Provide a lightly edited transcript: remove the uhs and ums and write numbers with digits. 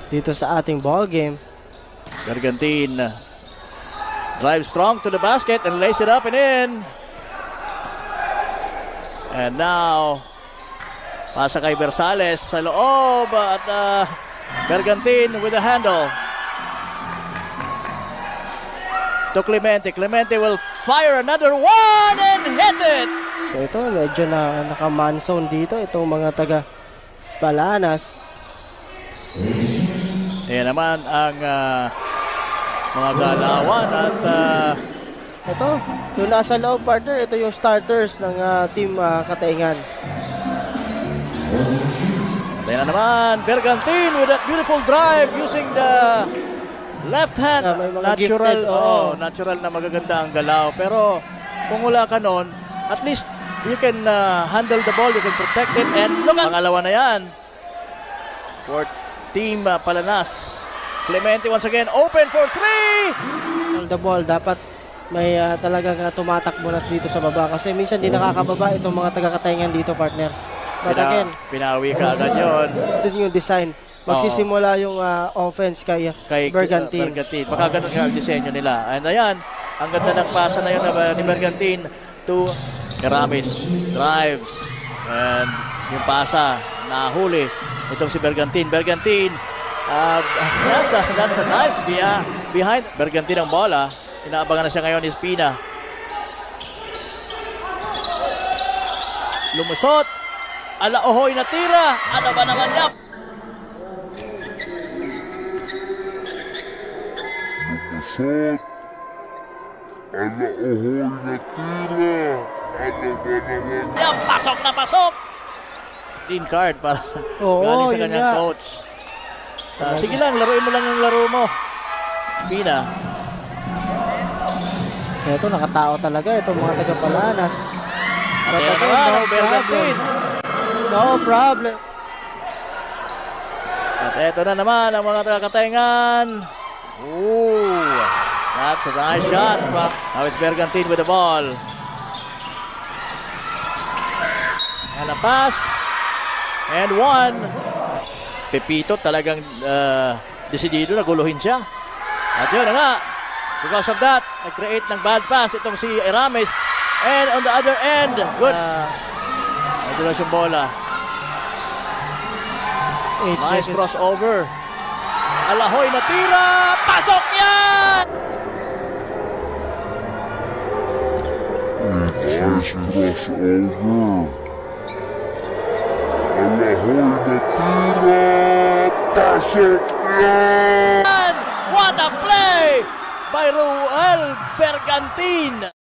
dito sa ating ball game. Bergantin drive strong to the basket and lays it up and in. And now, pasa kay Bersales sa loob at Bergantin with the handle. To Clemente. Clemente will fire another one and hit it! So ito, medyo naka-man-zone dito itong mga taga Palanas. Ayan naman ang mga galawan at ito, yung nasa loob partner, ito yung starters ng team Katayngan. ayan na naman, Bergantin with that beautiful drive using the left hand. May mga Natural, gifted, natural na magaganda ang galaw. Pero kung wala ka nun, at least you can handle the ball, you can protect it. And look at, pangalawa na yan for team Palanas. Clemente once again, open for three! The ball, dapat may talagang tumatakbo na dito sa baba. Kasi minsan di nakakababa itong mga taga-Katayngan dito partner. But again, pinawi ka agad yun. ito yung design. Magsisimula yung offense kay Bergantin. Baka ganun nga ang disenyo nila. And ayan, ang ganda ng pasa na yun ni Bergantin to Eramis. Drives. And yung pasa, nahuli. Itong si Bergantin. Bergantin, that's a nice behind. Bergantin ang bola. Inaabangan na siya ngayon ni Espina. Lumusot. Alaohoy na tira. Ano ba naman yan? Lumusot. Alaohoy na tira. Ano ba naman yan? Pasok na pasok! Green card para sa galing sa kanyang coach. Sige lang, laruin mo lang yung laro mo. Espina. Ito, nakatao talaga itong mga taga-Palanas. But again, Bergantin. No problem. At eto na naman ang mga taga-Katayngan. Ooh, that's a nice shot. Now it's Bergantin with the ball. And a pass. And one. Pepito talagang desidido na guluhin siya. At yun na nga. Because of that, nag-create ng bad pass itong si Eramis. And on the other end, good. Nadulas yung bola. Nice crossover. Alahoy na tira. Pasok yan! Nice crossover. Alahoy na tira. Pasok yan! What a play by Ruel Bergantin!